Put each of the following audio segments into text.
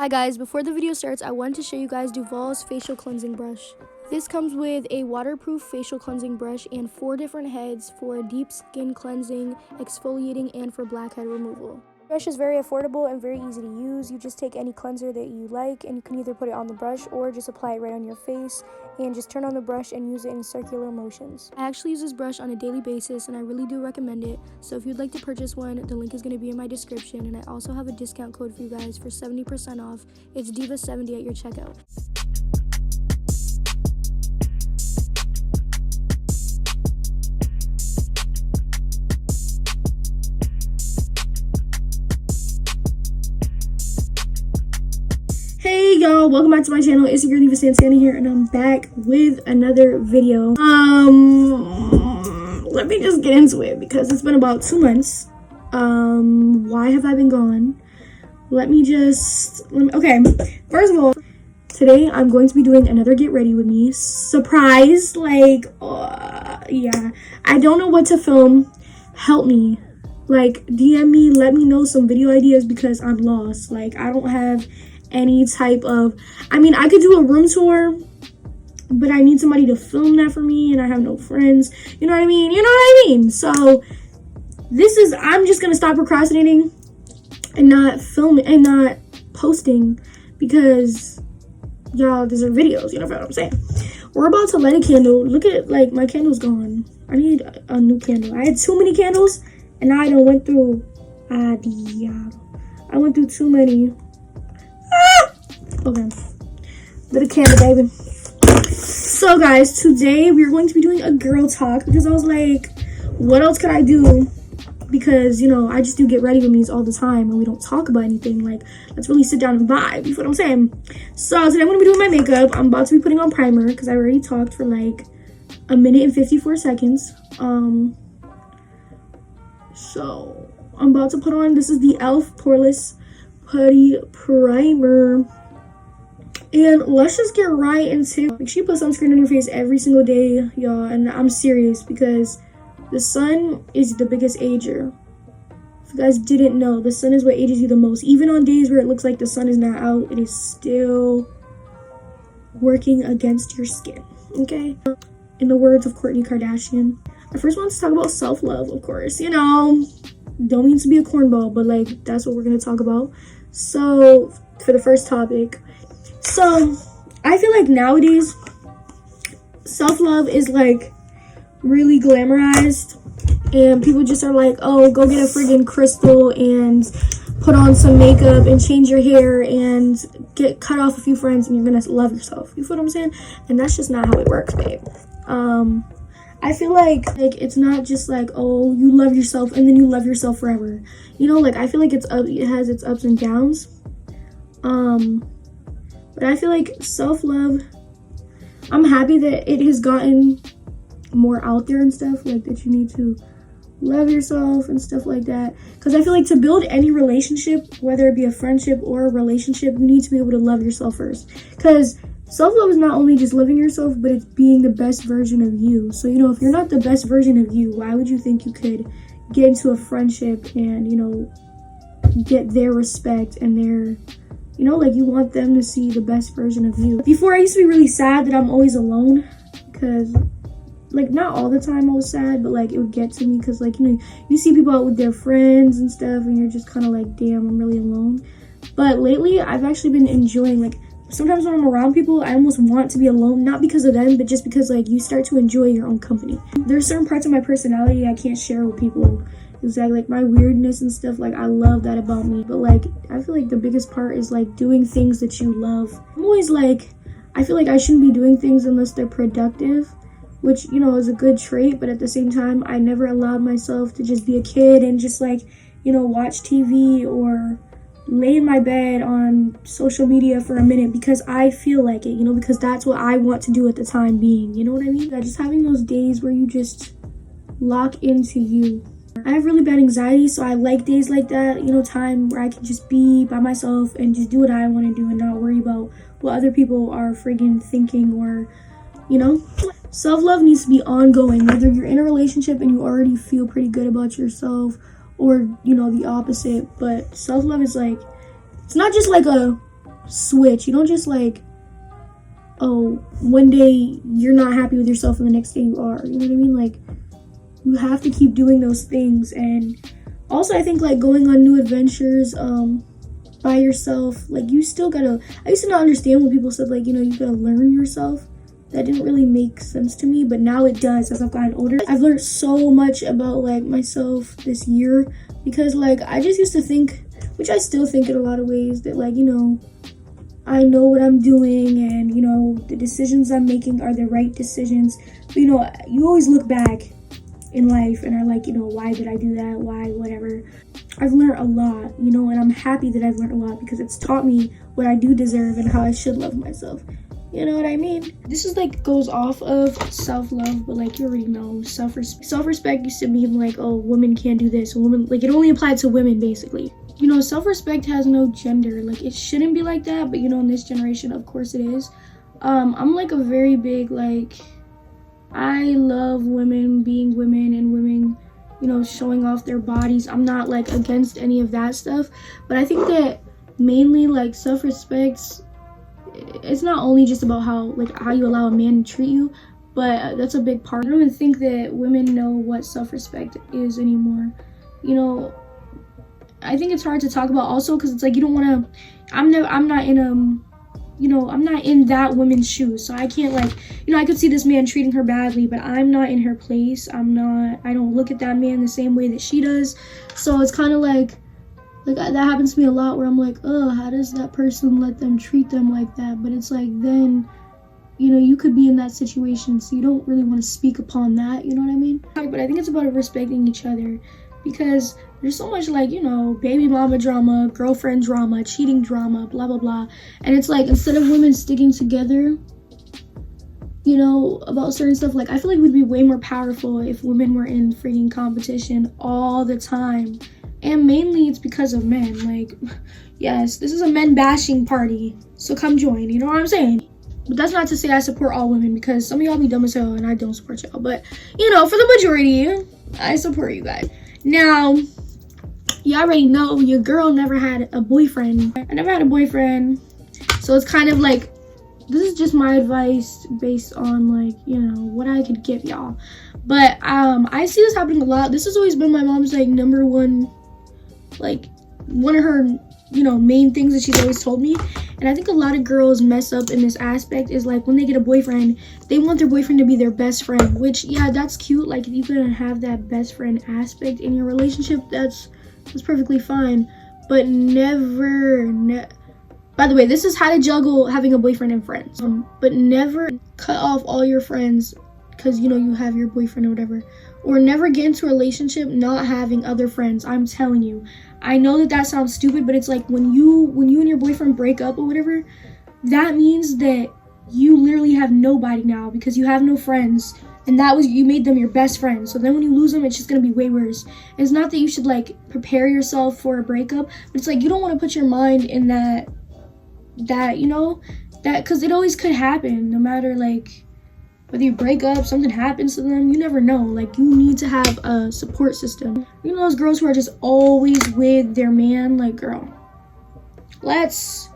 Hi guys, before the video starts, I want to show you guys Duval's facial cleansing brush. This comes with a waterproof facial cleansing brush and 4 different heads for deep skin cleansing, exfoliating, and for blackhead removal. The brush is very affordable and very easy to use. You just take any cleanser that you like and you can either put it on the brush or just apply it right on your face and just turn on the brush and use it in circular motions. I actually use this brush on a daily basis and I really do recommend it. So if you'd like to purchase one, the link is going to be in my description, and I also have a discount code for you guys for 70% off. It's Diva70 at your checkout. Hey y'all, welcome back to my channel. It's your girl Diva70 here, and I'm back with another video. Let me just get into it because it's been about 2 months. Why have I been gone? Okay, first of all, today I'm going to be doing another get ready with me surprise. Yeah, I don't know what to film. Help me, DM me, let me know some video ideas because I'm lost. I don't have any type of, I could do a room tour, but I need somebody to film that for me, and I have no friends. You know what I mean? So I'm just gonna stop procrastinating and not film it and not posting because y'all deserve videos. You know what I'm saying? We're about to light a candle. Look at it, my candle's gone. I need a new candle. I had too many candles, and now I done went through I went through too many. Okay, lit a candle, baby. So guys, today we're going to be doing a girl talk because I was like, what else could I do? Because I just do get ready with me all the time and we don't talk about anything. Let's really sit down and vibe. You feel what I'm saying? So today I'm gonna be doing my makeup. I'm about to be putting on primer because I already talked for 1 minute and 54 seconds. So I'm about to put on, this is the e.l.f. Poreless Putty Primer. And let's just get right into it. Make sure you put sunscreen on your face every single day, y'all. And I'm serious because the sun is the biggest ager. If you guys didn't know, the sun is what ages you the most. Even on days where it looks like the sun is not out, it is still working against your skin, okay? In the words of Kourtney Kardashian, I first want to talk about self-love, of course. Don't mean to be a cornball, but that's what we're going to talk about. So for the first topic, so I feel like nowadays self-love is really glamorized, and people just are like, oh, go get a friggin' crystal and put on some makeup and change your hair and get cut off a few friends and you're gonna love yourself. You feel what I'm saying? And that's just not how it works, babe. I feel like it's not just oh, you love yourself and then you love yourself forever. I feel like it has its ups and downs. But I feel like self-love, I'm happy that it has gotten more out there and stuff, that you need to love yourself and stuff like that. Because I feel like to build any relationship, whether it be a friendship or a relationship, you need to be able to love yourself first. Because self-love is not only just loving yourself, but it's being the best version of you. So, if you're not the best version of you, why would you think you could get into a friendship and, get their respect and their, you want them to see the best version of you. Before, I used to be really sad that I'm always alone because, not all the time I was sad, but, it would get to me because, you see people out with their friends and stuff and you're just kind of damn, I'm really alone. But lately, I've actually been enjoying, sometimes when I'm around people, I almost want to be alone, not because of them, but just because, you start to enjoy your own company. There's certain parts of my personality I can't share with people. Exactly, my weirdness and stuff, I love that about me. But, I feel like the biggest part is, doing things that you love. I'm always, I feel like I shouldn't be doing things unless they're productive, which, is a good trait. But at the same time, I never allowed myself to just be a kid and just, watch TV or lay in my bed on social media for a minute because I feel like it, because that's what I want to do at the time being, you know what I mean? Just having those days where you just lock into you. I have really bad anxiety, so I like days like that, time where I can just be by myself and just do what I want to do and not worry about what other people are friggin' thinking or, Self-love needs to be ongoing, whether you're in a relationship and you already feel pretty good about yourself or, the opposite. But self-love is it's not just a switch. You don't just like, oh, one day you're not happy with yourself and the next day you are. You know what I mean? Like, you have to keep doing those things. And also, I think like going on new adventures by yourself, like you still gotta, I used to not understand when people said like, you know, you gotta learn yourself. That didn't really make sense to me, but now it does as I've gotten older. I've learned so much about like myself this year, because like I just used to think, which I still think in a lot of ways, that like, you know, I know what I'm doing and, you know, the decisions I'm making are the right decisions. But, you know, you always look back in life and are like, you know, why did I do that? Why, whatever. I've learned a lot, you know, and I'm happy that I've learned a lot, because it's taught me what I do deserve and how I should love myself. You know what I mean? This is like goes off of self-love, but like you already know, self-respect used to mean like, oh, women can't do this. Women, like it only applied to women basically. You know, self-respect has no gender. Like it shouldn't be like that, but you know, in this generation, of course it is. I'm like a very big, like, I love women being women and women, you know, showing off their bodies. I'm not like against any of that stuff, but I think that mainly like self-respect, it's not only just about how you allow a man to treat you, but that's a big part. I don't even think that women know what self-respect is anymore. You know, I think it's hard to talk about also because it's like you don't want to, I'm not in you know, I'm not in that woman's shoes, so I can't like, you know, I could see this man treating her badly, but I'm not in her place. I don't look at that man the same way that she does. So it's kind of like that happens to me a lot, where I'm like, oh, how does that person let them treat them like that? But it's like, then, you know, you could be in that situation, so you don't really want to speak upon that, you know what I mean? But I think it's about respecting each other, because there's so much like, you know, baby mama drama, girlfriend drama, cheating drama, blah, blah, blah. And it's like, instead of women sticking together, you know, about certain stuff, like, I feel like we'd be way more powerful if women were in freaking competition all the time. And mainly it's because of men. Like, yes, this is a men bashing party, so come join, you know what I'm saying? But that's not to say I support all women, because some of y'all be dumb as hell and I don't support y'all. But, you know, for the majority, I support you guys. Now, you already know your girl never had a boyfriend. I never had a boyfriend, so it's kind of like, this is just my advice based on like, you know, what I could give y'all. But I see this happening a lot. This has always been my mom's like number one, like one of her, you know, main things that she's always told me. And I think a lot of girls mess up in this aspect, is like when they get a boyfriend, they want their boyfriend to be their best friend, which, yeah, that's cute. Like if you can have that best friend aspect in your relationship, that's perfectly fine. But by the way, this is how to juggle having a boyfriend and friends. But never cut off all your friends because, you know, you have your boyfriend or whatever. Or never get into a relationship not having other friends. I'm telling you. I know that sounds stupid, but it's like when you and your boyfriend break up or whatever, that means that you literally have nobody now because you have no friends. And you made them your best friend. So then when you lose them, it's just going to be way worse. And it's not that you should like prepare yourself for a breakup, but it's like you don't want to put your mind in that, you know, that, because it always could happen, no matter like whether you break up, something happens to them, you never know. Like, you need to have a support system. You know those girls who are just always with their man? Like, girl, let's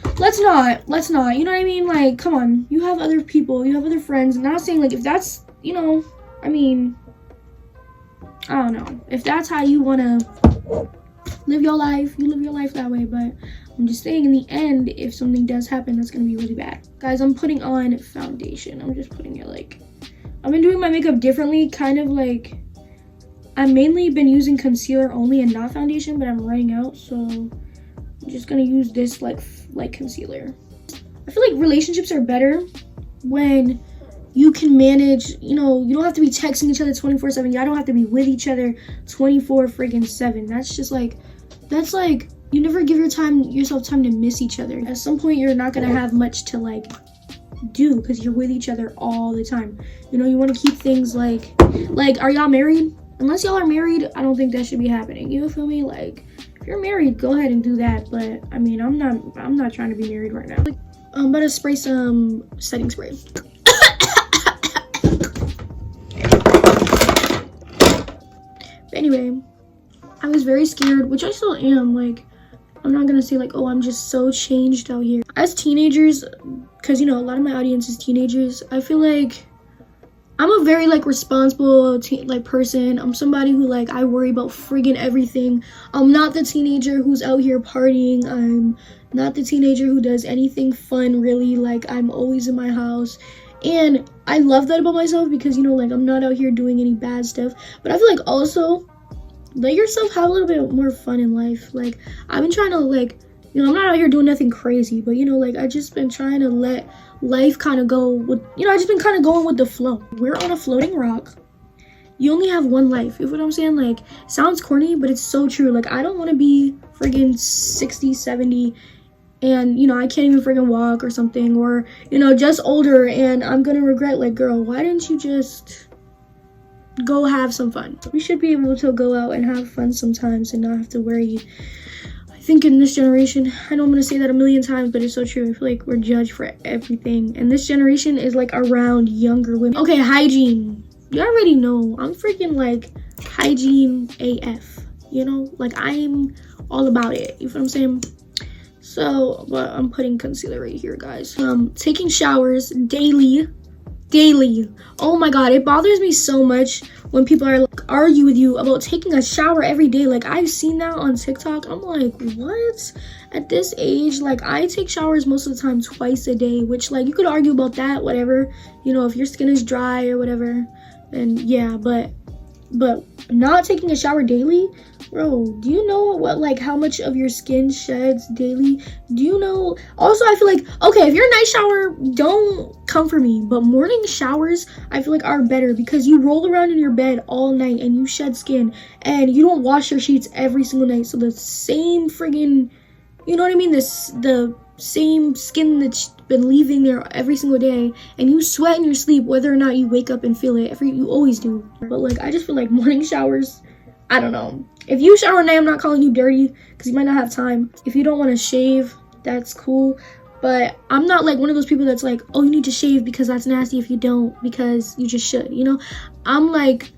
not, you know what I mean? Like, come on, you have other people, you have other friends. I'm not saying like, if that's, you know, I mean, I don't know, if that's how you want to live your life, you live your life that way. But I'm just saying, in the end, if something does happen, that's gonna be really bad. Guys, I'm putting on foundation. I'm just putting it like, I've been doing my makeup differently, kind of like, I've mainly been using concealer only and not foundation, but I'm running out, so I'm just gonna use this like concealer. I feel like relationships are better when you can manage, you know, you don't have to be texting each other 24/7. Y'all don't have to be with each other 24/7. That's just like, that's like, you never give yourself time to miss each other. At some point, you're not gonna have much to like do because you're with each other all the time. You know, you want to keep things like, are y'all married? Unless y'all are married, I don't think that should be happening. You feel me? Like, if you're married, go ahead and do that. But I mean, I'm not trying to be married right now. Like, I'm about to spray some setting spray. But anyway, I was very scared, which I still am. Like, I'm not gonna say like, oh, I'm just so changed out here. As teenagers, because, you know, a lot of my audience is teenagers, I feel like I'm a very like responsible person. I'm somebody who like, I worry about friggin' everything. I'm not the teenager who's out here partying. I'm not the teenager who does anything fun, really. Like, I'm always in my house. And I love that about myself because, you know, like, I'm not out here doing any bad stuff. But I feel like also, let yourself have a little bit more fun in life. Like, I've been trying to, like, you know, I'm not out here doing nothing crazy. But, you know, like, I just been trying to let life kind of go with, you know, I just been kind of going with the flow. We're on a floating rock. You only have one life. You know what I'm saying? Like, sounds corny, but it's so true. Like, I don't want to be friggin' 60, 70 and, you know, I can't even friggin' walk or something, or, you know, just older and I'm gonna regret, like, girl, why didn't you just go have some fun? We should be able to go out and have fun sometimes and not have to worry. I think in this generation, I know I'm gonna say that a million times, but it's so true. I feel like we're judged for everything, and this generation is like around younger women. Okay, hygiene. You already know I'm freaking like hygiene AF, you know, like I'm all about it. You feel what I'm saying? So, but I'm putting concealer right here, guys. Taking showers daily. Oh my god, it bothers me so much when people are like, argue with you about taking a shower every day. Like, I've seen that on TikTok. I'm like, what? At this age, like, I take showers most of the time twice a day, which, like, you could argue about that, whatever, you know, if your skin is dry or whatever, and yeah, but not taking a shower daily, bro, do you know what, like, how much of your skin sheds daily? Do you know? Also, I feel like, okay, if you're a night shower, don't come for me, but morning showers, I feel like, are better because you roll around in your bed all night and you shed skin and you don't wash your sheets every single night, so the same friggin', you know what I mean, the same skin that's been leaving there every single day, and you sweat in your sleep whether or not you wake up and feel it. You always do. But like, I just feel like morning showers, I don't know. If you shower at night, I'm not calling you dirty because you might not have time. If you don't want to shave, that's cool. But I'm not like one of those people that's like, oh, you need to shave because that's nasty if you don't, because you just should, you know? I'm like,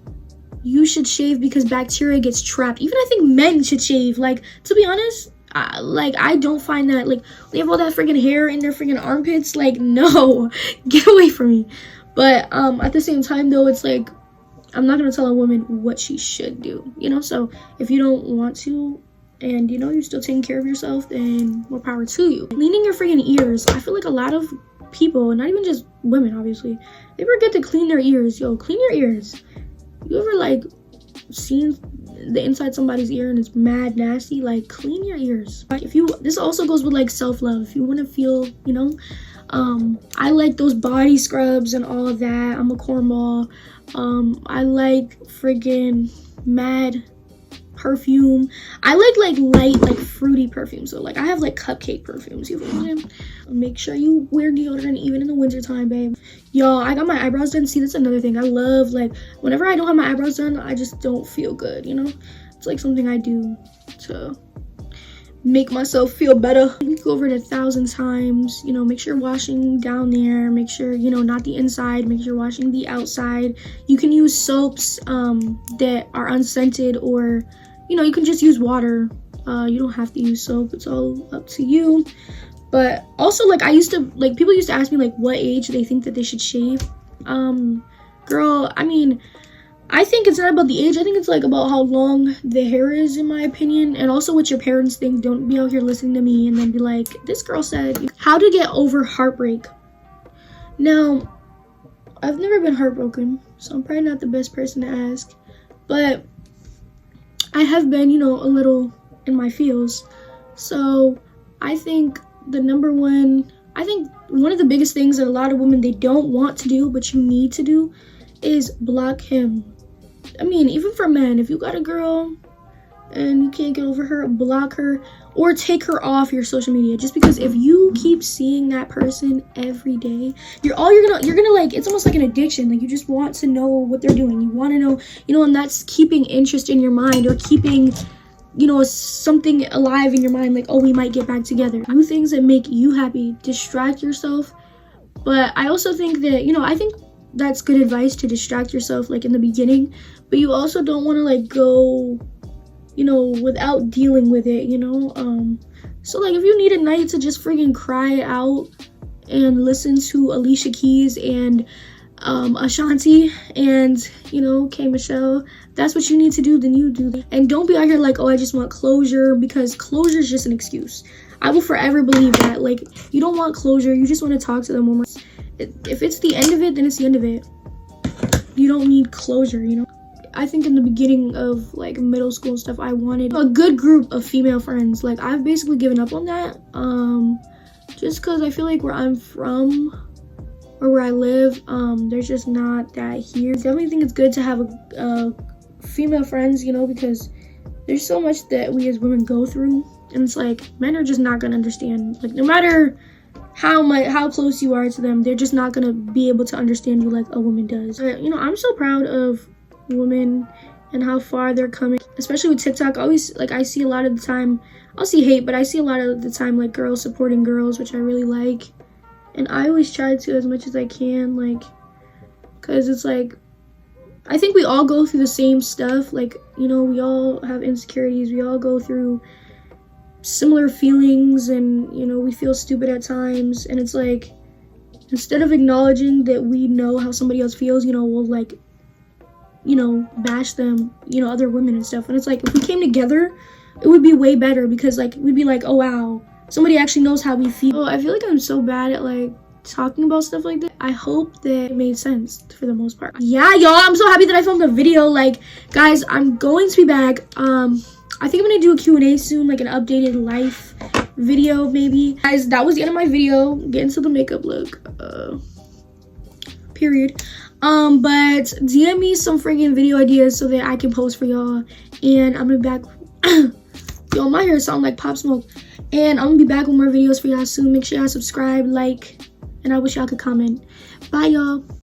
you should shave because bacteria gets trapped. Even I think men should shave. Like, to be honest, I don't find that, like, they have all that freaking hair in their freaking armpits. Like, no, get away from me. But at the same time, though, it's like, I'm not gonna tell a woman what she should do, you know? So if you don't want to, and, you know, you're still taking care of yourself, then more power to you. Cleaning your freaking ears. I feel like a lot of people, not even just women, obviously, they forget to clean their ears. Yo, clean your ears. You ever, like, seen the inside somebody's ear and it's mad nasty? Like, clean your ears. If you, this also goes with like self-love. If you want to feel, you know, I like those body scrubs and all of that. I'm a cornball. I like friggin' mad perfume. I like light, like fruity perfume. So like, I have like cupcake perfumes. You feel me? Make sure you wear deodorant even in the winter time, babe. Y'all, I got my eyebrows done. See, that's another thing. I love, like, whenever I don't have my eyebrows done, I just don't feel good, you know? It's like something I do to make myself feel better. You can go over it 1,000 times, you know, make sure you're washing down there, make sure, you know, not the inside, make sure you're washing the outside. You can use soaps that are unscented, or, you know, you can just use water. You don't have to use soap. It's all up to you. But also, like, people used to ask me, like, what age they think that they should shave. Girl, I mean, I think it's not about the age. I think it's, like, about how long the hair is, in my opinion. And also what your parents think. Don't be out here listening to me and then be like, this girl said. How to get over heartbreak. Now, I've never been heartbroken, so I'm probably not the best person to ask. But I have been, you know, a little in my feels. So I think one of the biggest things that a lot of women, they don't want to do but you need to do is block him. I mean, even for men, if you got a girl and you can't get over her, block her or take her off your social media. Just because if you keep seeing that person every day, you're gonna like, it's almost like an addiction. Like, you just want to know what they're doing. You want to know, you know, and that's keeping interest in your mind, or keeping, you know, something alive in your mind, like, oh, we might get back together. Do things that make you happy, distract yourself. But I also think that, you know, I think that's good advice to distract yourself, like, in the beginning, but you also don't want to, like, go, you know, without dealing with it, you know. So like if you need a night to just freaking cry out and listen to Alicia Keys and Ashanti and, you know, K Michelle, that's what you need to do, then you do. And don't be out here like, oh, I just want closure, because closure is just an excuse. I will forever believe that. Like, you don't want closure, you just want to talk to them one more. If it's the end of it, then it's the end of it. You don't need closure, you know. I think in the beginning of like middle school and stuff, I wanted a good group of female friends. Like, I've basically given up on that, just because I feel like where I'm from or where I live, there's just not that here. I definitely think it's good to have a female friends, you know, because there's so much that we as women go through, and it's like men are just not gonna understand. Like, no matter how close you are to them, they're just not gonna be able to understand you like a woman does. You know, I'm so proud of women and how far they're coming, especially with TikTok. Always, like, I see a lot of the time, I'll see hate, but I see a lot of the time like girls supporting girls, which I really like. And I always try to, as much as I can, like, because it's like, I think we all go through the same stuff. Like, you know, we all have insecurities, we all go through similar feelings, and, you know, we feel stupid at times. And it's like, instead of acknowledging that we know how somebody else feels, you know, we'll like, you know, bash them, you know, other women and stuff. And it's like, if we came together, it would be way better, because like we'd be like, oh wow, somebody actually knows how we feel. Oh, I feel like I'm so bad at like talking about stuff like that. I hope that it made sense for the most part. Yeah, y'all, I'm so happy that I filmed a video. Like, guys, I'm going to be back. I think I'm gonna do a Q&A soon, like an updated life video maybe. Guys, that was the end of my video. Get into the makeup look, period. But DM me some freaking video ideas so that I can post for y'all, and I'm gonna be back. Yo, my hair sound like Pop Smoke. And I'm gonna be back with more videos for y'all soon. Make sure y'all subscribe, like, and I wish y'all could comment. Bye, y'all.